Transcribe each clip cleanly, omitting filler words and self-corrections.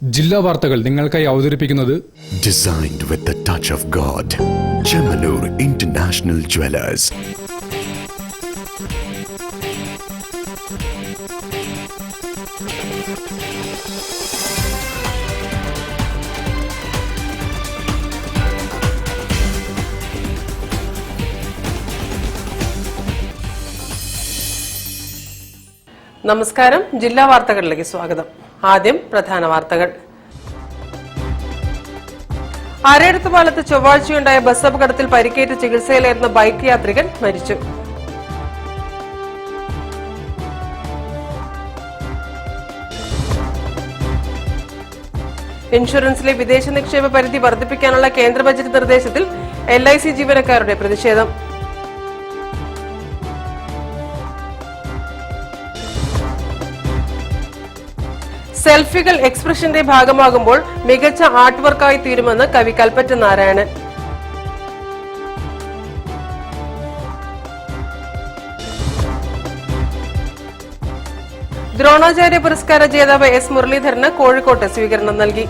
ജില്ലാ വാർത്തകൾ നിങ്ങൾക്കായി അവതരിപ്പിക്കുന്നത് Designed with the touch of God. Chemanur International Jewelers. നമസ്കാരം. ജില്ലാ വാർത്തകളിലേക്ക് സ്വാഗതം. ആദ്യം പ്രധാന വാർത്തകൾ. ആരേടത്തുപാലത്ത് ചൊവ്വാഴ്ചയുണ്ടായ ബസ് അപകടത്തിൽ പരിക്കേറ്റ് ചികിത്സയിലായിരുന്ന ബൈക്ക് യാത്രികൻ മരിച്ചു. ഇൻഷുറൻസിലെ വിദേശ നിക്ഷേപ പരിധി വർദ്ധിപ്പിക്കാനുള്ള കേന്ദ്ര ബജറ്റ് നിർദ്ദേശത്തിൽ LIC ജീവനക്കാരുടെ പ്രതിഷേധം. സെൽഫികൾ എക്സ്പ്രഷന്റെ ഭാഗമാകുമ്പോൾ മികച്ച ആർട്ട് വർക്കായി തീരുമെന്ന് കവി കൽപ്പറ്റ നാരായണൻ. ദ്രോണാചാര്യ പുരസ്കാര ജേതാവ് S. മുരളീധരന് കോഴിക്കോട്ട് സ്വീകരണം നൽകി.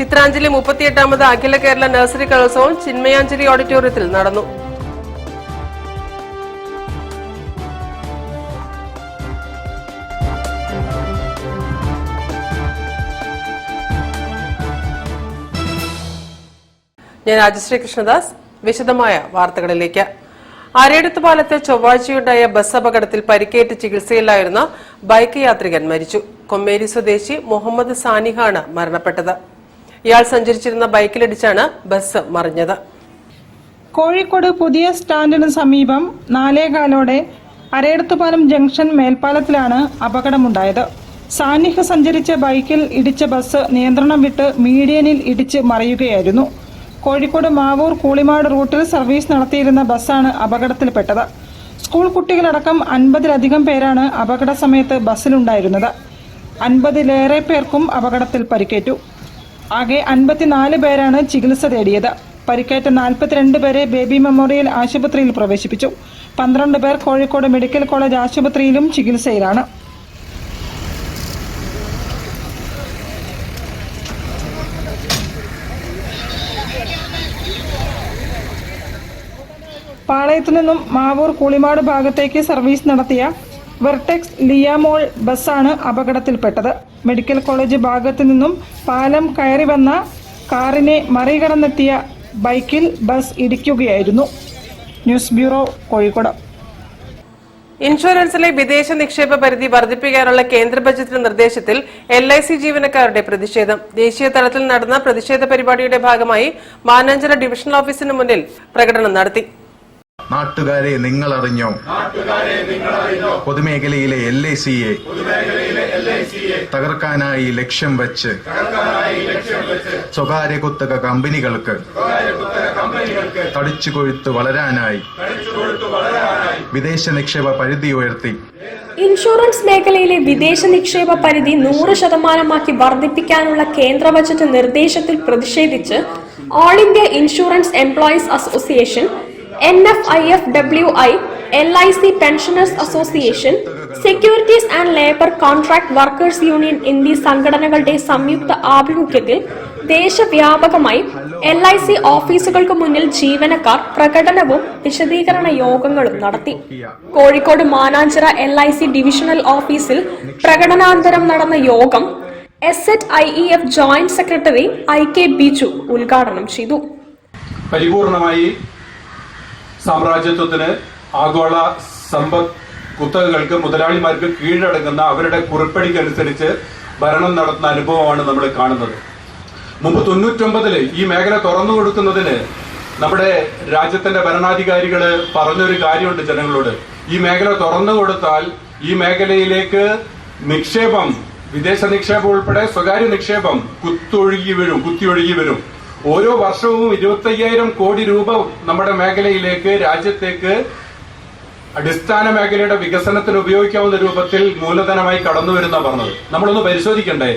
ചിത്രാഞ്ജലി 38ാമത് അഖില കേരള നഴ്സറി കലോത്സവം ചിന്മയാഞ്ജലി ഓഡിറ്റോറിയത്തിൽ നടന്നു. ഞാൻ രാജശ്രീ കൃഷ്ണദാസ്. വിശദമായ വാർത്തകളിലേക്ക്. ആരേടത്തുപാലത്ത് ചൊവ്വാഴ്ചയുണ്ടായ ബസ് അപകടത്തിൽ പരിക്കേറ്റ് ചികിത്സയിലായിരുന്ന ബൈക്ക് യാത്രികൻ മരിച്ചു. കൊമ്മേരി സ്വദേശി മുഹമ്മദ് സാനിഹാണ് മരണപ്പെട്ടത്. ഇയാൾ സഞ്ചരിച്ചിരുന്ന ബൈക്കിലിടിച്ചാണ് ബസ് മറിഞ്ഞത്. കോഴിക്കോട് പുതിയ സ്റ്റാൻഡിന് സമീപം 4:15 അരേടത്തുപാലം ജംഗ്ഷൻ മേൽപ്പാലത്തിലാണ് അപകടമുണ്ടായത്. സാന്നിഹ് സഞ്ചരിച്ച ബൈക്കിൽ ഇടിച്ച ബസ് നിയന്ത്രണം വിട്ട് മീഡിയനിൽ ഇടിച്ച് മറിയുകയായിരുന്നു. കോഴിക്കോട് മാവൂർ കൂളിമാട് റൂട്ടിൽ സർവീസ് നടത്തിയിരുന്ന ബസ്സാണ് അപകടത്തിൽപ്പെട്ടത്. സ്കൂൾ കുട്ടികളടക്കം 50-ലധികം പേരാണ് അപകട സമയത്ത് ബസ്സിലുണ്ടായിരുന്നത്. 50-ലേറെ പേർക്കും അപകടത്തിൽ പരിക്കേറ്റു. ആകെ 54 പേരാണ് ചികിത്സ തേടിയത്. പരിക്കേറ്റ 42 പേരെ ബേബി മെമ്മോറിയൽ ആശുപത്രിയിൽ പ്രവേശിപ്പിച്ചു. 12 പേർ കോഴിക്കോട് മെഡിക്കൽ കോളേജ് ആശുപത്രിയിലും ചികിത്സയിലാണ്. പാളയത്തു നിന്നും മാവൂർ കൂളിമാട് ഭാഗത്തേക്ക് സർവീസ് നടത്തിയ വെർട്ടെക്സ് ലിയാമോൾ ബസ്സാണ് അപകടത്തിൽപ്പെട്ടത്. മെഡിക്കൽ കോളേജ് ഭാഗത്തു നിന്നും പാലം കയറി വന്ന കാറിനെ മറികടന്നെത്തിയ ബൈക്കിൽ ബസ് ഇടിക്കുകയായിരുന്നു. News bureau, Kozhikode. ഇൻഷുറൻസിലെ വിദേശ നിക്ഷേപ പരിധി വർദ്ധിപ്പിക്കാനുള്ള കേന്ദ്ര ബജറ്റ് നിർദ്ദേശത്തിൽ LIC ജീവനക്കാരുടെ പ്രതിഷേധം. ദേശീയ തലത്തിൽ നടന്ന പ്രതിഷേധ പരിപാടിയുടെ ഭാഗമായി മാനാഞ്ചിറ ഡിവിഷണൽ ഓഫീസിന് മുന്നിൽ പ്രകടനം നടത്തി. നാട്ടുകാരെ നിങ്ങൾ അറിഞ്ഞോ? പൊതുമേഖലയിലെ LICയെ തകർക്കാനായി ലക്ഷ്യം വെച്ച് സ്വകാര്യ കുത്തക കമ്പനികൾക്ക് തടിച്ചുകൊഴുത്ത് വളരാനായി വിദേശ നിക്ഷേപ പരിധി ഉയർത്തി. ഇൻഷുറൻസ് മേഖലയിലെ വിദേശ നിക്ഷേപ പരിധി 100% വർദ്ധിപ്പിക്കാനുള്ള കേന്ദ്ര ബജറ്റ് നിർദ്ദേശത്തിൽ പ്രതിഷേധിച്ച് all India insurance employees association, NFIFWI, LIC pensioners association, securities and labour contract workers union എന്നീ സംഘടനകളുടെ സംയുക്ത ആഭിമുഖ്യത്തിൽ ദേശവ്യാപകമായി LIC ഓഫീസുകൾക്ക് മുന്നിൽ ജീവനക്കാർ പ്രകടനവും വിശദീകരണ യോഗങ്ങളും നടത്തി. കോഴിക്കോട് മാനാഞ്ചിറ LIC ഡിവിഷണൽ ഓഫീസിൽ പ്രകടനാന്തരം നടന്ന യോഗം SZIEF joint secretary IK Biju ഉദ്ഘാടനം ചെയ്തു. പരിപൂർണമായി സാമ്രാജ്യത്വത്തിന്, ആഗോള സമ്പദ് കുത്തകകൾക്ക്, മുതലാളിമാർക്ക് കീഴടങ്ങുന്ന അവരുടെ കുറിപ്പടിക്കനുസരിച്ച് ഭരണം നടത്തുന്ന അനുഭവമാണ് നമ്മൾ കാണുന്നത്. മുമ്പ് 99-ല് ഈ മേഖല തുറന്നു കൊടുക്കുന്നതിന് നമ്മുടെ രാജ്യത്തിന്റെ ഭരണാധികാരികൾ പറഞ്ഞൊരു കാര്യമുണ്ട് ജനങ്ങളോട്. ഈ മേഖല തുറന്നു കൊടുത്താൽ ഈ മേഖലയിലേക്ക് നിക്ഷേപം, വിദേശ നിക്ഷേപം ഉൾപ്പെടെ സ്വകാര്യ നിക്ഷേപം കുത്തിയൊഴുകി വരും. ഓരോ വർഷവും 25,000 കോടി രൂപ നമ്മുടെ മേഖലയിലേക്ക്, രാജ്യത്തേക്ക് അടിസ്ഥാന മേഖലയുടെ വികസനത്തിന് ഉപയോഗിക്കാവുന്ന രൂപത്തിൽ മൂലധനമായി കടന്നു വരുന്ന പറഞ്ഞത്. നമ്മളൊന്ന് പരിശോധിക്കണ്ടേ?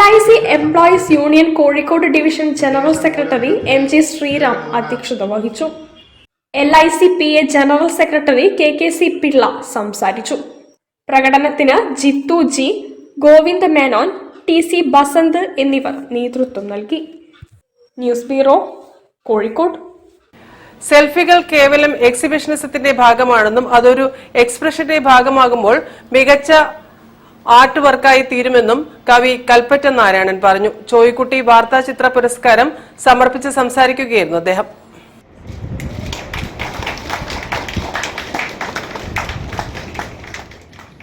LIC employees union Kozhikode division general secretary MJ Sreeram അധ്യക്ഷത വഹിച്ചു. LIC PA general secretary KKC Pillai സംസാരിച്ചു. പ്രകടനത്തിന് ജിത്തു ജി, ഗോവിന്ദ് മേനോൻ, TC ബസന്ത് എന്നിവർ നേതൃത്വം നൽകി. News bureau, Kozhikode. സെൽഫികൾ കേവലം എക്സിബിഷനിസത്തിന്റെ ഭാഗമാണെന്നും അതൊരു എക്സ്പ്രഷന്റെ ഭാഗമാകുമ്പോൾ മികച്ച ആർട്ട് വർക്കായി തീരുമെന്നും കവി കൽപ്പറ്റ നാരായണൻ പറഞ്ഞു. ചോയ്ക്കുട്ടി വാർത്താ ചിത്ര പുരസ്കാരം സമർപ്പിച്ച് സംസാരിക്കുകയായിരുന്നു അദ്ദേഹം.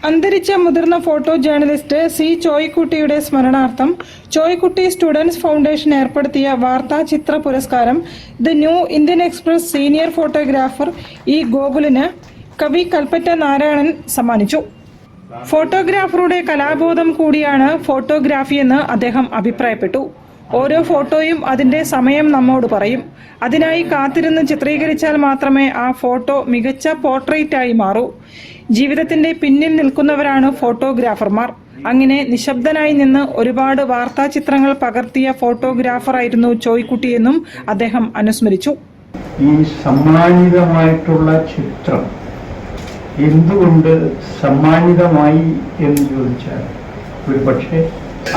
അന്തരിച്ച മുതിർന്ന ഫോട്ടോ ജേർണലിസ്റ്റ് C. ചോയ്ക്കുട്ടിയുടെ സ്മരണാർത്ഥം ചോയ്ക്കുട്ടി സ്റ്റുഡൻസ് ഫൗണ്ടേഷൻ ഏർപ്പെടുത്തിയ വാർത്താ ചിത്ര പുരസ്കാരം the New Indian Express senior photographer E. ഗോകുലിന് കവി കൽപ്പറ്റ നാരായണൻ സമ്മാനിച്ചു. ഫോട്ടോഗ്രാഫറുടെ കലാബോധം കൂടിയാണ് ഫോട്ടോഗ്രാഫിയെന്ന് അദ്ദേഹം അഭിപ്രായപ്പെട്ടു. ഓരോ ഫോട്ടോയും അതിന്റെ സമയം നമ്മോട് പറയും. അതിനായി കാത്തിരുന്ന് ചിത്രീകരിച്ചാൽ മാത്രമേ ആ ഫോട്ടോ മികച്ച പോർട്രേറ്റായി മാറൂ. ജീവിതത്തിന്റെ പിന്നിൽ നിൽക്കുന്നവരാണ് ഫോട്ടോഗ്രാഫർമാർ. അങ്ങനെ നിശബ്ദനായി നിന്ന് ഒരുപാട് വാർത്താ ചിത്രങ്ങൾ പകർത്തിയ ഫോട്ടോഗ്രാഫറായിരുന്നു ചോയ്ക്കുട്ടിയെന്നും അദ്ദേഹം അനുസ്മരിച്ചു. ഈ സമ്മാനിതമായിട്ടുള്ള ചിത്രം എന്തുകൊണ്ട് സമ്മാനിതമായി എന്ന് ചോദിച്ചാൽ ഒരുപക്ഷെ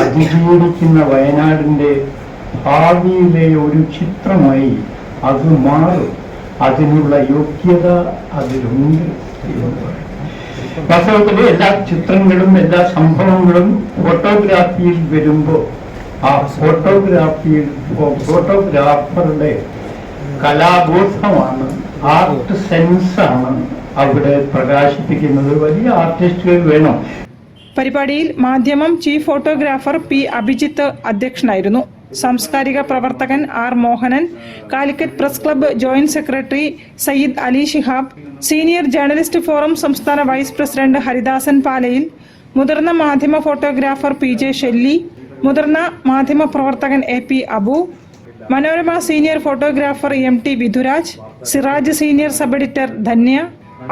അതിജീവിക്കുന്ന വയനാടിൻ്റെ ഭാവിയിലെ ഒരു ചിത്രമായി അത് മാറും. അതിനുള്ള യോഗ്യത അതിലുണ്ട്. വാസ്തവത്തിൽ എല്ലാ ചിത്രങ്ങളും എല്ലാ സംഭവങ്ങളും ഫോട്ടോഗ്രാഫിയിൽ വരുമ്പോൾ ആ ഫോട്ടോഗ്രാഫറുടെ കലാബോധമാണ്, ആർട്ട് സെൻസാണ് അവിടെ പ്രകാശിപ്പിക്കുന്നത്. വലിയ ആർട്ടിസ്റ്റുകൾ വേണം. പരിപാടിയിൽ മാധ്യമം ചീഫ് ഫോട്ടോഗ്രാഫർ P. അഭിജിത്ത് അധ്യക്ഷനായിരുന്നു. സാംസ്കാരിക പ്രവർത്തകൻ R. Mohanan, Calicut press club joint secretary Sayyid Ali Shihab, senior journalist forum സംസ്ഥാന വൈസ് പ്രസിഡന്റ് ഹരിദാസൻ പാലയിൽ, മുതിർന്ന മാധ്യമ ഫോട്ടോഗ്രാഫർ PJ ഷെല്ലി, മുതിർന്ന മാധ്യമ പ്രവർത്തകൻ AP Abu, Manorama senior photographer MT Vidhuraj, Siraj senior sub editor Dhanya,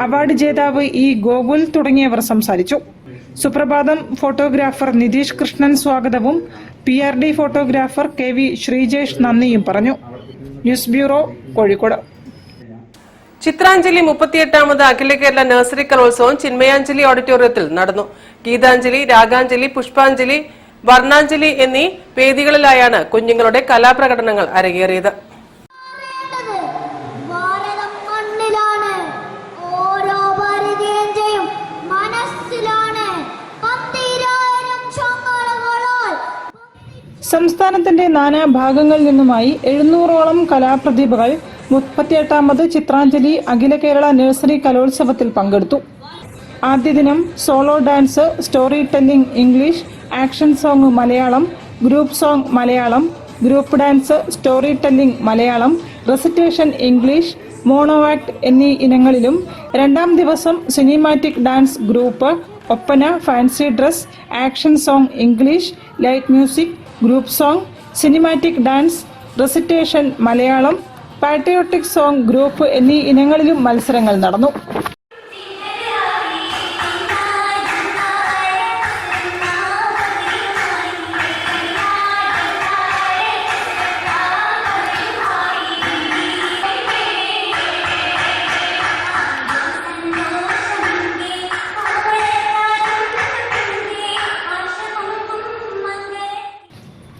award ജേതാവ് E. ഗോകുൽ തുടങ്ങിയവർ സംസാരിച്ചു. സുപ്രഭാതം ഫോട്ടോഗ്രാഫർ നിതീഷ് കൃഷ്ണൻ സ്വാഗതവും PRD ഫോട്ടോഗ്രാഫർ KV ശ്രീജേഷ് നന്ദിയും പറഞ്ഞു. News bureau, Kozhikode. ചിത്രാഞ്ജലി 38ാമത് അഖില കേരള നഴ്സറി കലോത്സവം ചിന്മയാഞ്ജലി ഓഡിറ്റോറിയത്തിൽ നടന്നു. ഗീതാഞ്ജലി, രാഗാഞ്ജലി, പുഷ്പാഞ്ജലി, വർണ്ണാഞ്ജലി എന്നീ വേദികളിലായാണ് കുഞ്ഞുങ്ങളുടെ കലാപ്രകടനങ്ങൾ അരങ്ങേറിയത്. സംസ്ഥാനത്തിന്റെ നാനാഭാഗങ്ങളിൽ നിന്നുമായി 700ഓളം കലാപ്രതിഭകൾ 38ാമത് ചിത്രാഞ്ജലി അഖില കേരള നഴ്സറി കലോത്സവത്തിൽ പങ്കെടുത്തു. ആദ്യ ദിനം solo dance, story telling English, action song Malayalam, group song Malayalam, group dance, story telling Malayalam, recitation English, mono act എന്നീ ഇനങ്ങളിലും രണ്ടാം ദിവസം cinematic dance group, Oppana, fancy dress, action song English, light music, group song, cinematic dance, recitation Malayalam, patriotic song group എന്നീ ഇനങ്ങളിലും മത്സരങ്ങൾ നടന്നു.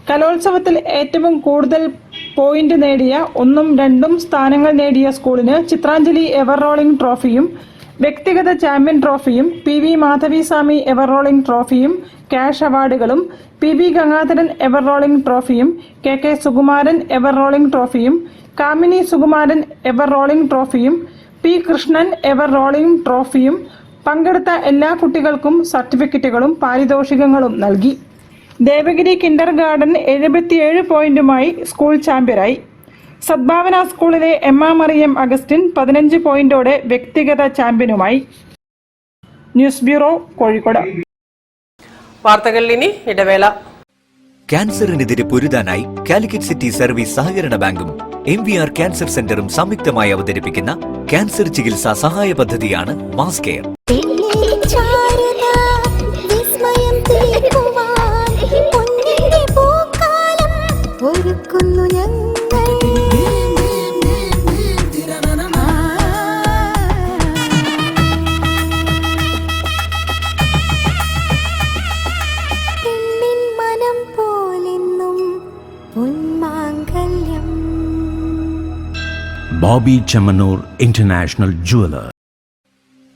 കലോത്സവത്തിൽ ഏറ്റവും കൂടുതൽ point നേടിയ 1ഉം 2ഉം സ്ഥാനങ്ങൾ നേടിയ സ്കൂളിന് ചിത്രാഞ്ജലി എവർ റോളിംഗ് ട്രോഫിയും, വ്യക്തിഗത ചാമ്പ്യൻ ട്രോഫിയും, PV മാധവിസ്വാമി എവർ റോളിംഗ് ട്രോഫിയും, ക്യാഷ് അവാർഡുകളും, PB ഗംഗാധരൻ എവർ റോളിംഗ് ട്രോഫിയും, KK സുകുമാരൻ എവർ റോളിംഗ് ട്രോഫിയും, കാമിനി സുകുമാരൻ എവർ റോളിംഗ് ട്രോഫിയും, P. കൃഷ്ണൻ എവർ റോളിംഗ് ട്രോഫിയും, പങ്കെടുത്ത എല്ലാ കുട്ടികൾക്കും സർട്ടിഫിക്കറ്റുകളും പാരിതോഷികങ്ങളും നൽകി. ദേവഗിരി കിൻഡർ ഗാർഡൻ 77 പോയിന്റുമായി സ്കൂൾ ചാമ്പ്യനായി. സദ്ഭാവന സ്കൂളിലെ എമ്മ മറിയം അഗസ്റ്റിൻ 15 പോയിന്റോടെ വ്യക്തിഗത ചാമ്പ്യനുമായി. News bureau, Kozhikode. വാർത്തകളിൽ ഇനി ഇടവേള. ക്യാൻസറിനെതിരെ പൊരുതാനായി കാലിക്കറ്റ് സിറ്റി സർവീസ് സഹകരണ ബാങ്കും MVR ക്യാൻസർ സെന്ററും സംയുക്തമായി അവതരിപ്പിക്കുന്ന ക്യാൻസർ ചികിത്സാ സഹായ പദ്ധതിയാണ് മാസ് കെയർ. ഒരുക്കുന്നു ഞങ്ങൾ Bobby Chamanur International Jeweler.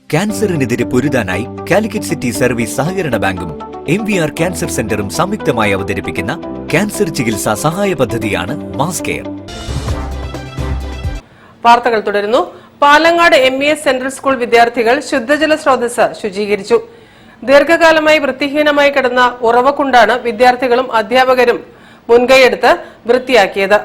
ക്യാൻസറിനെതിരെ പൊരുതാനായി കാലിക്കറ്റ് സിറ്റി സർവീസ് സഹകരണ ബാങ്കും MVR ക്യാൻസർ സെന്ററും സംയുക്തമായി അവതരിപ്പിക്കുന്ന ക്യാൻസർ ചികിത്സാ സഹായ പദ്ധതിയാണ് മാസ് കെയർ. വാർത്തകൾ തുടരുന്നു. പാലങ്ങാട് MES സെൻട്രൽ സ്കൂൾ വിദ്യാർത്ഥികൾ ശുദ്ധജല സ്രോതസ് ശുചീകരിച്ചു. ദീർഘകാലമായി വൃത്തിഹീനമായി കിടന്ന ഉറവക്കുണ്ടാണ് വിദ്യാർത്ഥികളും അധ്യാപകരും മുൻകൈയെടുത്ത് വൃത്തിയാക്കിയത്.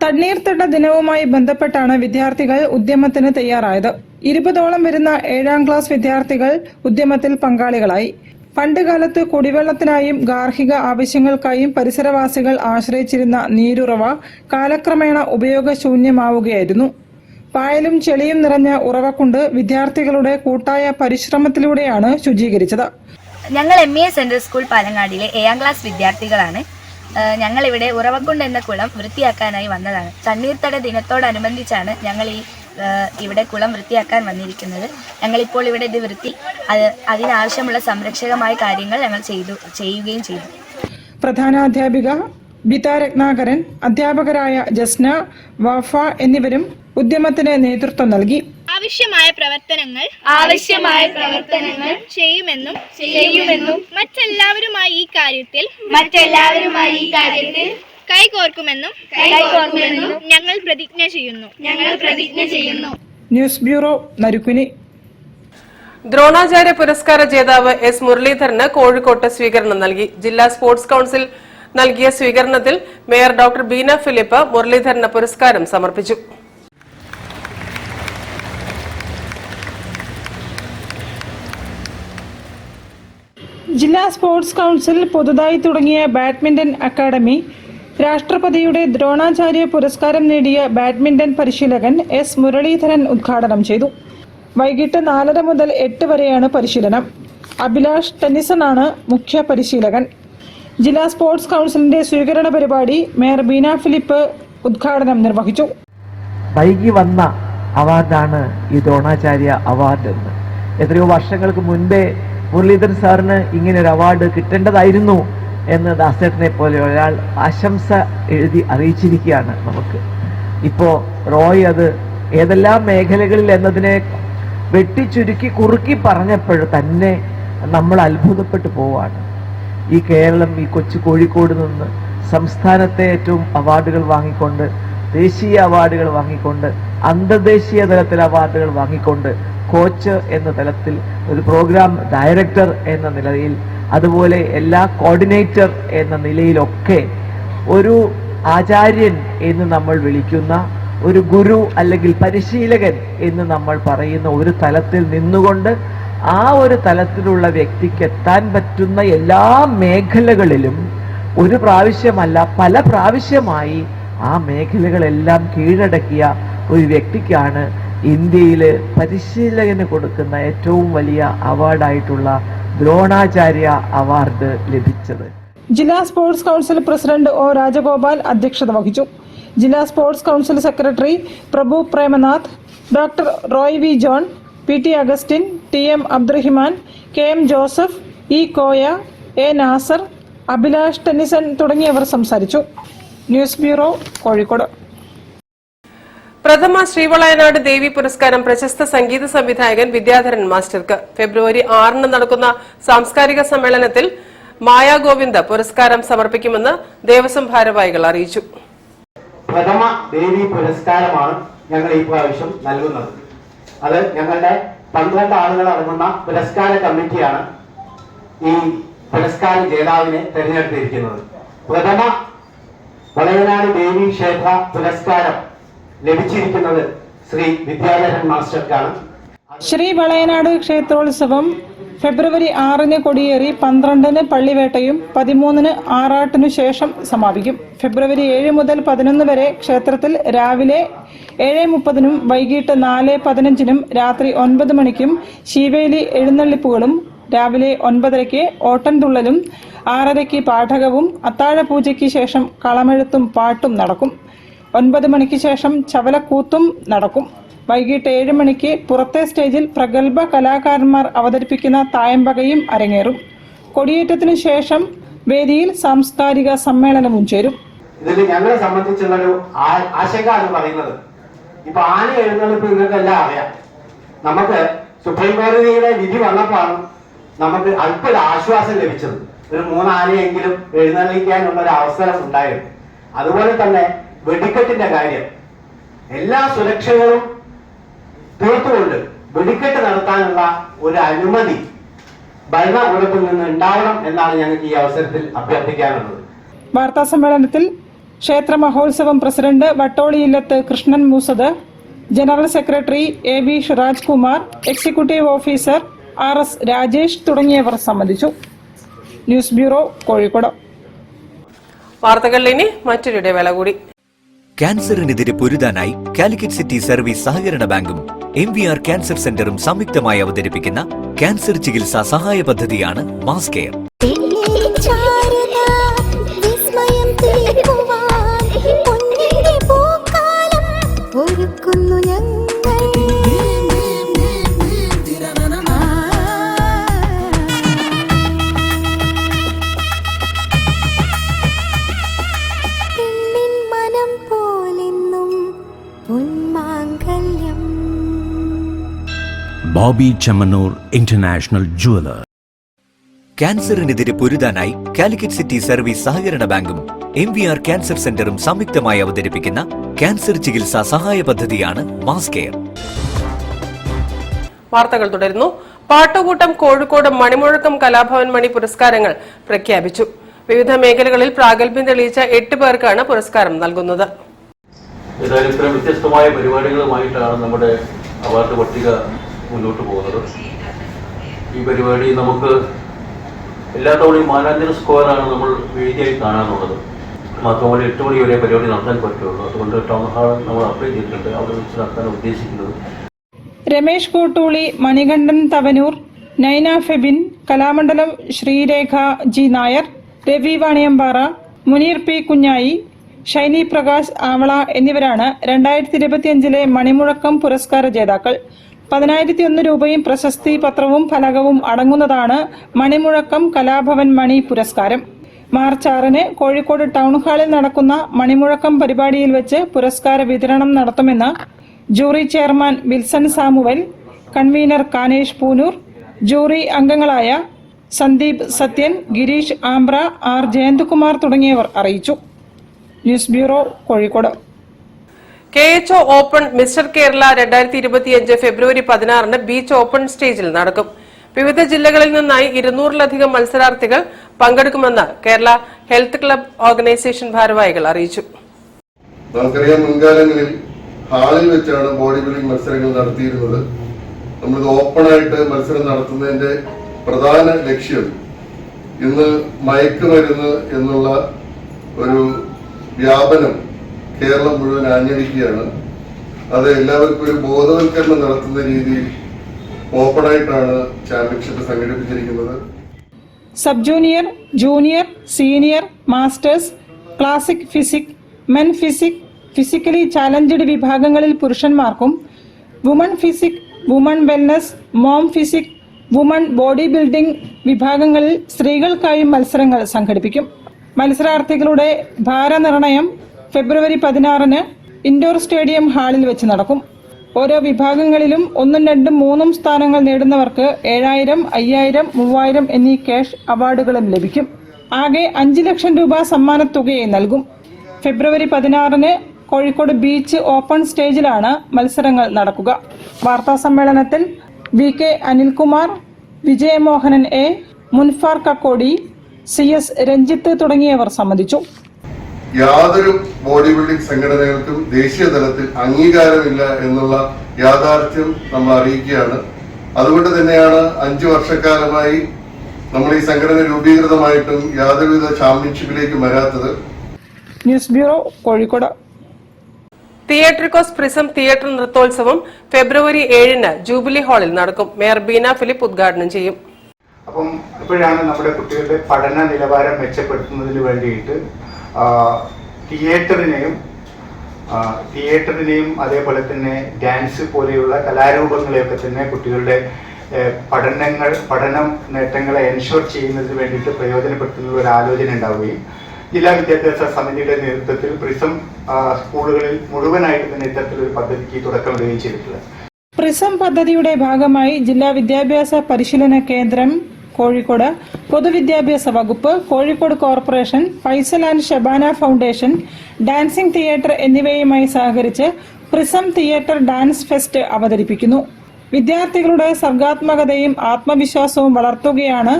തണ്ണീർത്തട ദിനവുമായി ബന്ധപ്പെട്ടാണ് വിദ്യാർത്ഥികൾ ഉദ്യമത്തിന് തയ്യാറായത്. 20ഓളം വരുന്ന 7ാം ക്ലാസ് വിദ്യാർത്ഥികൾ ഉദ്യമത്തിൽ പങ്കാളികളായി. പണ്ടുകാലത്ത് കുടിവെള്ളത്തിനായും ഗാർഹിക ആവശ്യങ്ങൾക്കായും പരിസരവാസികൾ ആശ്രയിച്ചിരുന്ന നീരുറവ കാലക്രമേണ ഉപയോഗശൂന്യമാവുകയായിരുന്നു. പായലും ചെളിയും നിറഞ്ഞ ഉറവക്കുണ്ട് വിദ്യാർത്ഥികളുടെ കൂട്ടായ പരിശ്രമത്തിലൂടെയാണ് ശുചീകരിച്ചത്. ഞങ്ങൾ MES സെൻട്രൽ സ്കൂൾ പാലങ്ങാടിലെ 7ാം ക്ലാസ് വിദ്യാർത്ഥികളാണ്. ഞങ്ങളിവിടെ ഉറവക്കുണ്ട് എന്ന കുളം വൃത്തിയാക്കാനായി വന്നതാണ്. തണ്ണീർത്തട ദിനത്തോടനുബന്ധിച്ചാണ് ഞങ്ങൾ ഇവിടെ കുളം വൃത്തിയാക്കാൻ വന്നിരിക്കുന്നത്. ഞങ്ങളിപ്പോൾ ഇവിടെ ഇത് അതിനാവശ്യമുള്ള സംരക്ഷകമായ കാര്യങ്ങൾ ഞങ്ങൾ ചെയ്യുകയും ചെയ്തു. പ്രധാനാധ്യാപിക ബിത രത്നാകരൻ, അധ്യാപകരായ ജസ്ന, വഫ എന്നിവരും ഉദ്യമത്തിന് നേതൃത്വം നൽകി. ആവശ്യമായ പ്രവർത്തനങ്ങൾ ചെയ്യുമെന്നും മറ്റെല്ലാവരുമായി ഈ കാര്യത്തിൽ കൈകോർക്കുമെന്നും ഞങ്ങൾ പ്രതിജ്ഞ ചെയ്യുന്നു. News bureau, Narikkuni. ദ്രോണാചാര്യ പുരസ്കാര ജേതാവ് S. മുരളീധരന് കോഴിക്കോട്ട് സ്വീകരണം നൽകി. ജില്ലാ സ്പോർട്സ് കൌൺസിൽ നൽകിയ സ്വീകരണത്തിൽ മേയർ ഡോക്ടർ ബീന ഫിലിപ്പ് മുരളീധരന് പുരസ്കാരം സമർപ്പിച്ചു. ജില്ലാ സ്പോർട്സ് കൌൺസിൽ പുതുതായി തുടങ്ങിയ ബാഡ്മിന്റൺ അക്കാദമി രാഷ്ട്രപതിയുടെ ദ്രോണാചാര്യ പുരസ്കാരം നേടിയ ബാഡ്മിന്റൺ പരിശീലകൻ S. മുരളീധരൻ ഉദ്ഘാടനം ചെയ്തു. വൈകിട്ട് 4:30 മുതൽ 8 വരെയാണ് പരിശീലനം. അഭിലാഷ് ടെന്നിസണാണ് മുഖ്യ പരിശീലകൻ. ജില്ലാ സ്പോർട്സ് കൌൺസിലിന്റെ സ്വീകരണ പരിപാടി മേയർ ബീന ഫിലിപ്പ് ഉദ്ഘാടനം നിർവഹിച്ചു. വൈകി വന്ന അവാർഡാണ് ഈ ദ്രോണാചാര്യ അവാർഡ് എന്ന്. എത്രയോ വർഷങ്ങൾക്ക് മുൻപേ മുരളീധരൻ സാറിന് ഇങ്ങനെ ഒരു അവാർഡ് കിട്ടേണ്ടതായിരുന്നു എന്ന് ദാസേട്ടനെ പോലെ ഒരാൾ ആശംസ എഴുതി അറിയിച്ചിരിക്കുകയാണ് നമുക്ക്. ഇപ്പോൾ റോയ് അത് ഏതെല്ലാം മേഖലകളിൽ എന്നതിനെ വെട്ടിച്ചുരുക്കി കുറുക്കി പറഞ്ഞപ്പോൾ തന്നെ നമ്മൾ അത്ഭുതപ്പെട്ടു പോവാണ്. ഈ കേരളം, ഈ കൊച്ചു കോഴിക്കോട് നിന്ന് സംസ്ഥാനത്തെ ഏറ്റവും അവാർഡുകൾ വാങ്ങിക്കൊണ്ട്, ദേശീയ അവാർഡുകൾ വാങ്ങിക്കൊണ്ട്, അന്തർദേശീയ തലത്തിൽ അവാർഡുകൾ വാങ്ങിക്കൊണ്ട്, കോച്ച് എന്ന തലത്തിൽ, ഒരു പ്രോഗ്രാം ഡയറക്ടർ എന്ന നിലയിൽ, അതുപോലെ എല്ലാ കോർഡിനേറ്റർ എന്ന നിലയിലൊക്കെ ഒരു ആചാര്യൻ എന്ന് നമ്മൾ വിളിക്കുന്ന ഒരു ഗുരു അല്ലെങ്കിൽ പരിശീലകൻ എന്ന് നമ്മൾ പറയുന്ന ഒരു തലത്തിൽ നിന്നുകൊണ്ട് ആ ഒരു തലത്തിലുള്ള വ്യക്തിക്ക് എത്താൻ പറ്റുന്ന എല്ലാ മേഖലകളിലും ഒരു പ്രാവശ്യമല്ല പല പ്രാവശ്യമായി ആ മേഖലകളെല്ലാം കീഴടക്കിയ ഒരു വ്യക്തിക്കാണ് ഇന്ത്യയിൽ പരിശീലകന് കൊടുക്കുന്ന ഏറ്റവും വലിയ അവാർഡായിട്ടുള്ള ദ്രോണാചാര്യ അവാർഡ് ലഭിച്ചത്. ജില്ലാ sports council president O. Rajagopal അധ്യക്ഷത വഹിച്ചു. ജില്ലാ sports council secretary Prabhu Premnath, doctor Roy V John, PT Augustine, TM Abdurahiman, KM Joseph, E. Koya, A. Nasar, Abhilash Tennyson തുടങ്ങിയവർ സംസാരിച്ചു. News bureau, Kozhikode. പ്രഥമ ശ്രീവളയനാട് ദേവി പുരസ്കാരം പ്രശസ്ത സംഗീത സംവിധായകൻ വിദ്യാധരൻ മാസ്റ്റർക്ക്. ഫെബ്രുവരി 6 നടക്കുന്ന സാംസ്കാരിക സമ്മേളനത്തിൽ മായ ഗോവിന്ദ് പുരസ്കാരം സമർപ്പിക്കുമെന്ന് ദേവസ്വം ഭാരവാഹികൾ അറിയിച്ചു. പ്രഥമ ദേവി പുരസ്കാരമാണ് ഞങ്ങൾ ഈ പ്രാവശ്യം നൽകുന്നത്. അത് ഞങ്ങളുടെ 12 ആളുകൾ അടങ്ങുന്ന പുരസ്കാര കമ്മിറ്റിയാണ് ഈ പുരസ്കാര ജേതാവിനെ തെരഞ്ഞെടുത്തിരിക്കുന്നത്. പ്രഥമ വളയനാട് ദേവി ക്ഷേത്ര പുരസ്കാരം ലഭിച്ചിരിക്കുന്നത് ശ്രീ വിദ്യാധരൻ മാസ്റ്റർക്കാണ്. ശ്രീ വളയനാട് ക്ഷേത്രോത്സവം ഫെബ്രുവരി 6 കൊടിയേറി 12 പള്ളിവേട്ടയും 13 ആറാട്ടിനു ശേഷം സമാപിക്കും. ഫെബ്രുവരി 7 മുതൽ 11 വരെ ക്ഷേത്രത്തിൽ രാവിലെ 7:30 വൈകിട്ട് 4:15 രാത്രി 9 മണിക്കും ശീവേലി എഴുന്നള്ളിപ്പുകളും, രാവിലെ 9:30 ഓട്ടൻതുള്ളലും, 6:30 പാഠകവും, അത്താഴപൂജയ്ക്ക് ശേഷം കളമെഴുത്തും പാട്ടും നടക്കും. 9 മണിക്ക് ശേഷം ചവലക്കൂത്തും നടക്കും. വൈകിട്ട് 7 മണിക്ക് പുറത്തെ സ്റ്റേജിൽ പ്രഗത്ഭ കലാകാരന്മാർ അവതരിപ്പിക്കുന്ന തായമ്പകയും അരങ്ങേറും. കൊടിയേറ്റത്തിനു ശേഷം വേദിയിൽ സാംസ്കാരിക സമ്മേളനവും ചേരും. ഇതിൽ ഞങ്ങളെ സംബന്ധിച്ചുള്ളൊരു ആശങ്ക എന്ന് പറയുന്നത്, ഇപ്പൊ ആന എഴുന്നള്ളിപ്പ് നിങ്ങൾക്കെല്ലാം അറിയാം. നമുക്ക് സുപ്രീം കോടതിയുടെ വിധി വന്നപ്പോഴാണ് നമുക്ക് അല്പൊരു ആശ്വാസം ലഭിച്ചത്. ഒരു 3 ആനയെങ്കിലും എഴുന്നള്ളിക്കാനുള്ള ഒരു അവസരം ഉണ്ടായിരുന്നു. അതുപോലെ തന്നെ വെടിക്കെട്ടിന്റെ കാര്യം എല്ലാ സുരക്ഷകളും തീർത്തുകൊണ്ട് വെടിക്കെട്ട് നടത്താനുള്ള ഒരു അനുമതി ഭരണകൂടത്തിൽ നിന്ന് ഉണ്ടാവണം എന്നാണ് ഞങ്ങൾക്ക് ഈ അവസരത്തിൽ അഭ്യർത്ഥിക്കാനുള്ളത്. വാർത്താ സമ്മേളനത്തിൽ ക്ഷേത്ര മഹോത്സവം president Vattoli Illath Krishnan Moosad, general secretary AB Shiraj Kumar, executive officer RS Rajesh തുടങ്ങിയവർ സംബന്ധിച്ചു. News bureau, Kozhikode. വാർത്തകളിൽ ഇനി മറ്റൊരു ഇടവേള കൂടി. ക്യാൻസറിനെതിരെ പൊരുതാനായി കാലിക്കറ്റ് സിറ്റി സർവീസ് സഹകരണ ബാങ്കും MVR ക്യാൻസർ സെന്ററും സംയുക്തമായി അവതരിപ്പിക്കുന്ന ക്യാൻസർ ചികിത്സാ സഹായ പദ്ധതിയാണ് mass care. Bobby Chamanur International Jeweler. ക്യാൻസറിനെതിരെ പൊരുതാനായി കാലിക്കറ്റ് സിറ്റി സർവീസ് സഹകരണ ബാങ്കും MVR ക്യാൻസർ സെന്ററും സംയുക്തമായി അവതരിപ്പിക്കുന്ന ക്യാൻസർ ചികിത്സാ സഹായ പദ്ധതിയാണ് മാസ് കെയർ. വാർത്തകൾ തുടരുന്നു. പാട്ടുകൂട്ടം കോഴിക്കോട് മണിമുഴക്കം കലാഭവൻ മണി പുരസ്കാരങ്ങൾ പ്രഖ്യാപിച്ചു. വിവിധ മേഖലകളിൽ പ്രാഗൽഭ്യം തെളിയിച്ച 8 പേർക്കാണ് പുരസ്കാരം നൽകുന്നത്. ഏതായാലും ഇത്തരം വ്യത്യസ്തമായ പരിപാടികളുമായിട്ടാണ് നമ്മുടെ അവാർഡ് പട്ടിക മുന്നോട്ട് പോകുന്നത്. ഈ പരിപാടി നമുക്ക് എല്ലാ തവണയും മാനാഞ്ചിറ സ്ക്വയറാണ് നമ്മൾ വേദിയായി കാണാനുള്ളത്. മാത്രമല്ല 8 മണി വരെ പരിപാടി നടത്താൻ പറ്റുള്ളൂ. അതുകൊണ്ട് ടൗൺ ഹാൾ നമ്മൾ അപ്ലൈ ചെയ്തിട്ടുണ്ട്, അവിടെ വെച്ച് നടത്താൻ ഉദ്ദേശിക്കുന്നത്. രമേശ് കൂട്ടൂളി, മണികണ്ഠൻ തവനൂർ, നൈന ഫെബിൻ, കലാമണ്ഡലം ശ്രീരേഖ G നായർ, രവി വാണിയമ്പാറ, മുനീർ P കുഞ്ഞായി, ഷൈനി പ്രകാശ് ആവള എന്നിവരാണ് 2025 മണിമുഴക്കം പുരസ്കാര ജേതാക്കൾ. 10,001 രൂപയും പ്രശസ്തി പത്രവും ഫലകവും അടങ്ങുന്നതാണ് മണിമുഴക്കം കലാഭവൻ മണി പുരസ്കാരം. മാർച്ച് 6 കോഴിക്കോട് ടൗൺ ഹാളിൽ നടക്കുന്ന മണിമുഴക്കം പരിപാടിയിൽ വെച്ച് പുരസ്കാര വിതരണം നടത്തുമെന്ന് jury chairman Wilson Samuel, convener Kanesh Poonoor, jury അംഗങ്ങളായ സന്ദീപ് സത്യൻ, ഗിരീഷ് ആംബ്ര, R ജയന്ത്കുമാർ തുടങ്ങിയവർ അറിയിച്ചു. News bureau, Kozhikode. KHO open mister Kerala 2025 ഫെബ്രുവരി 16 ബീച്ച് ഓപ്പൺ സ്റ്റേജിൽ നടക്കും. വിവിധ ജില്ലകളിൽ നിന്നായി 200-ലധികം മത്സരാർത്ഥികൾ പങ്കെടുക്കുമെന്ന് കേരള ഹെൽത്ത് ക്ലബ് ഓർഗനൈസേഷൻ ഭാരവാഹികൾ അറിയിച്ചു. നമുക്കറിയാം, മുൻകാലങ്ങളിൽ ഹാളിൽ വെച്ചാണ് ബോഡി ബിൽഡിംഗ് മത്സരങ്ങൾ നടത്തിയിരുന്നത്. നമ്മളിത് ഓപ്പണായിട്ട് മത്സരം നടത്തുന്നതിന്റെ പ്രധാന ലക്ഷ്യം ഇന്ന് മയക്കുമരുന്ന് എന്നുള്ള ഒരു വ്യാപനം കേരളം മുഴുവൻ ആഞ്ഞടിക്കുകയാണ്. അത് എല്ലാവർക്കും ഒരു ബോധവൽക്കരണം നടത്തുന്ന രീതിയിൽ ഓപ്പണായിട്ടാണ് ചാമ്പ്യൻഷിപ്പ് സംഘടിപ്പിച്ചിരിക്കുന്നത്. Sub junior, junior, senior, masters, classic physique, men physique, physically challenged വിഭാഗങ്ങളിൽ പുരുഷന്മാർക്കും, woman physique, woman wellness, mom physique, woman body building വിഭാഗങ്ങളിൽ സ്ത്രീകൾക്കായും മത്സരങ്ങൾ സംഘടിപ്പിക്കും. മത്സരാർത്ഥികളുടെ ഭാരനിർണയം ഫെബ്രുവരി 16 ഇൻഡോർ സ്റ്റേഡിയം ഹാളിൽ വെച്ച് നടക്കും. ഓരോ വിഭാഗങ്ങളിലും 1, 2, 3 സ്ഥാനങ്ങൾ നേടുന്നവർക്ക് 7,000, 5,000, 3,000 എന്നീ ക്യാഷ് അവാർഡുകളും ലഭിക്കും. ആകെ 5 ലക്ഷം രൂപ സമ്മാനത്തുകയായി നൽകും. ഫെബ്രുവരി 16 കോഴിക്കോട് ബീച്ച് ഓപ്പൺ സ്റ്റേജിലാണ് മത്സരങ്ങൾ നടക്കുക. വാർത്താ സമ്മേളനത്തിൽ VK Anilkumar, Vijayamohanan A, മുൻഫാർ Kakkodi, CS Ranjith തുടങ്ങിയവർ സംബന്ധിച്ചു. യാതൊരു ബോഡി ബിൽഡിംഗ് സംഘടനകൾക്കും ദേശീയ തലത്തിൽ അംഗീകാരമില്ല എന്നുള്ള യാഥാർത്ഥ്യം നമ്മൾ അറിയിക്കുകയാണ്. അതുകൊണ്ട് തന്നെയാണ് 5 വർഷക്കാലമായി നമ്മൾ ഈ സംഘടന രൂപീകൃതമായിട്ടും യാതൊരുവിധ ചാമ്പ്യൻഷിപ്പിലേക്ക് വരാത്തത്. News bureau, Kozhikode. തിയേറ്ററിക്കോസ് പ്രിസം തിയേറ്റർ നൃത്തോത്സവം ഫെബ്രുവരി 7 ജൂബിലി ഹാളിൽ നടക്കും. മേയർ ബീന ഫിലിപ്പ് ഉദ്ഘാടനം ചെയ്യും. അപ്പം ഇപ്പോഴാണ് നമ്മുടെ കുട്ടികളുടെ പഠന നിലവാരം മെച്ചപ്പെടുത്തുന്നതിന് വേണ്ടിയിട്ട് തിയേറ്ററിനെയും അതേപോലെ തന്നെ ഡാൻസ് പോലെയുള്ള കലാരൂപങ്ങളെയൊക്കെ തന്നെ കുട്ടികളുടെ പഠന നേട്ടങ്ങളെ എൻഷുർ ചെയ്യുന്നതിന് വേണ്ടിയിട്ട് പ്രയോജനപ്പെടുത്തുന്ന ഒരു ആലോചന ഉണ്ടാവുകയും ജില്ലാ വിദ്യാഭ്യാസ സമിതിയുടെ നേതൃത്വത്തിൽ പ്രിസം സ്കൂളുകളിൽ മുഴുവനായിട്ട് തന്നെ ഇത്തരത്തിലൊരു പദ്ധതിക്ക് തുടക്കമിടുകയും ചെയ്തിട്ടുള്ളത്. പ്രിസം പദ്ധതിയുടെ ഭാഗമായി ജില്ലാ വിദ്യാഭ്യാസ പരിശീലന കേന്ദ്രം കോഴിക്കോട്, പൊതുവിദ്യാഭ്യാസ വകുപ്പ്, Kozhikode corporation, Faisal and Shabana foundation, dancing theatre എന്നിവയുമായി സഹകരിച്ച് പ്രിസം തിയേറ്റർ ഡാൻസ് ഫെസ്റ്റ് അവതരിപ്പിക്കുന്നു. വിദ്യാർത്ഥികളുടെ സർഗാത്മകതയും ആത്മവിശ്വാസവും വളർത്തുകയാണ്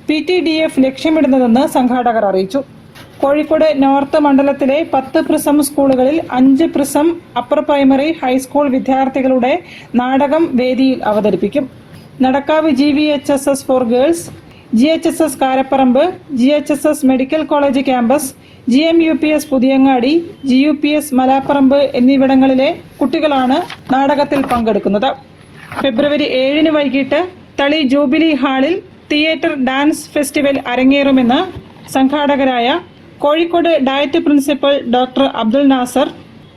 PTDF ലക്ഷ്യമിടുന്നതെന്ന് സംഘാടകർ അറിയിച്ചു. കോഴിക്കോട് നോർത്ത് മണ്ഡലത്തിലെ 10 പ്രിസം സ്കൂളുകളിൽ 5 പ്രിസം അപ്പർ പ്രൈമറി, ഹൈസ്കൂൾ വിദ്യാർത്ഥികളുടെ നാടകം വേദിയിൽ അവതരിപ്പിക്കും. Nadakkavu GVHSS for girls, GHSS Karaparamba, GHSS medical college campus, GMUPS Puthiyangadi, GUPS Malaparamba എന്നിവിടങ്ങളിലെ കുട്ടികളാണ് നാടകത്തിൽ പങ്കെടുക്കുന്നത്. ഫെബ്രുവരി 7 വൈകിട്ട് തളി ജൂബിലി ഹാളിൽ തിയേറ്റർ ഡാൻസ് ഫെസ്റ്റിവൽ അരങ്ങേറുമെന്ന് സംഘാടകരായ Kozhikode DIET principal doctor Abdul Nasar,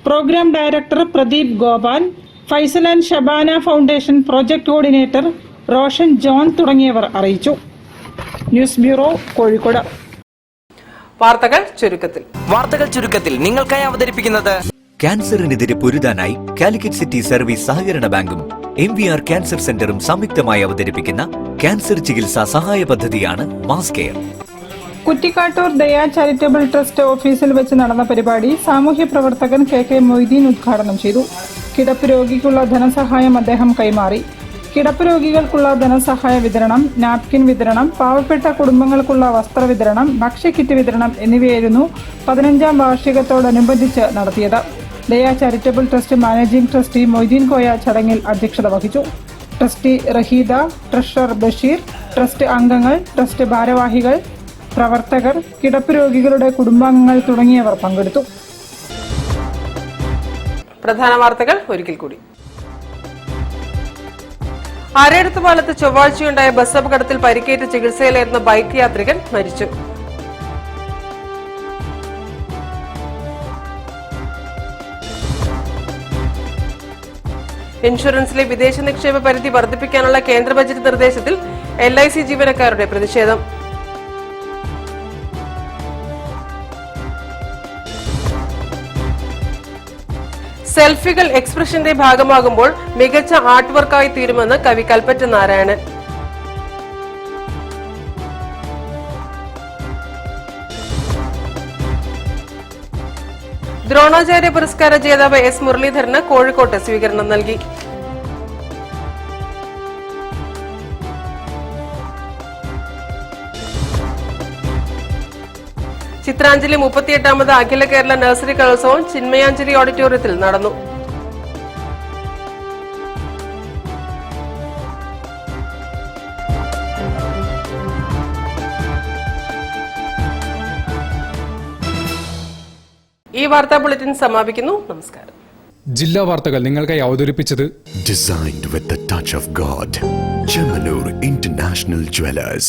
programme director Pradeep Gopal, Faisal and Shabana foundation project coordinator Roshan John തുടങ്ങിയവർ അറിയിച്ചു. News bureau, Kozhikode. വാർത്തകൾ ചുരുക്കത്തിൽ നിങ്ങൾക്കായി അവതരിപ്പിക്കുന്നത് ക്യാൻസറിനെതിരെ പൊരുതാനായി കാലിക്കറ്റ് സിറ്റി സർവീസ് സഹകരണ ബാങ്കും MVR ക്യാൻസർ സെന്ററും സംയുക്തമായി അവതരിപ്പിക്കുന്ന ക്യാൻസർ ചികിത്സാ സഹായ പദ്ധതിയാണ് മാസ് കെയർ. കുറ്റിക്കാട്ടൂർ ദയാ ചാരിറ്റബിൾ ട്രസ്റ്റ് ഓഫീസിൽ വെച്ച് നടന്ന പരിപാടി സാമൂഹ്യ പ്രവർത്തകൻ KK മൊയ്തീൻ ഉദ്ഘാടനം ചെയ്തു. കിടപ്പ് രോഗിക്കുള്ള ധനസഹായം അദ്ദേഹം കൈമാറി. കിടപ്പ് രോഗികൾക്കുള്ള ധനസഹായ വിതരണം, നാപ്കിൻ വിതരണം, പാവപ്പെട്ട കുടുംബങ്ങൾക്കുള്ള വസ്ത്ര വിതരണം, ഭക്ഷ്യക്കിറ്റ് വിതരണം എന്നിവയായിരുന്നു 15ാം വാർഷികത്തോടനുബന്ധിച്ച് നടത്തിയത്. Daya charitable trust managing trustee Moideen Koya ചടങ്ങിൽ അധ്യക്ഷത വഹിച്ചു. Trustee Raheeda, treasurer Basheer, trust അംഗങ്ങൾ, ട്രസ്റ്റ് ഭാരവാഹികൾ, പ്രവർത്തകർ, കിടപ്പ് രോഗികളുടെ കുടുംബാംഗങ്ങൾ തുടങ്ങിയവർ പങ്കെടുത്തു. പ്രധാന വാർത്തകൾ ഒരിക്കൽ കൂടി. ആരേടത്തുപാലത്ത് ചൊവ്വാഴ്ചയുണ്ടായ ബസ് അപകടത്തിൽ പരിക്കേറ്റ് ചികിത്സയിലായിരുന്ന ബൈക്ക് യാത്രികൻ മരിച്ചു. ഇൻഷുറൻസിലെ വിദേശ നിക്ഷേപ പരിധി വർദ്ധിപ്പിക്കാനുള്ള കേന്ദ്ര ബജറ്റ് നിർദ്ദേശത്തിൽ LIC ജീവനക്കാരുടെ പ്രതിഷേധം. സെൽഫികൾ എക്സ്പ്രഷന്റെ ഭാഗമാകുമ്പോൾ മികച്ച ആർട്ട് വർക്കായി തീരുമെന്ന് കവി കൽപ്പറ്റ നാരായണൻ. ദ്രോണാചാര്യ പുരസ്കാര ജേതാവ് S മുരളീധരന് കോഴിക്കോട്ട് സ്വീകരണം നൽകി. ചിത്രാഞ്ജലി 38ാമത് അഖില കേരള നഴ്സറി കലോത്സവം ചിന്മയാഞ്ജലി ഓഡിറ്റോറിയത്തിൽ നടന്നു. ഈ വാർത്താ ബുള്ളറ്റിൻ സമാപിക്കുന്നു. നമസ്കാരം. ജില്ലാ വാർത്തകൾ നിങ്ങൾക്കായി അവതരിപ്പിച്ചത് Designed with the touch of God. Chemanur International Jewelers.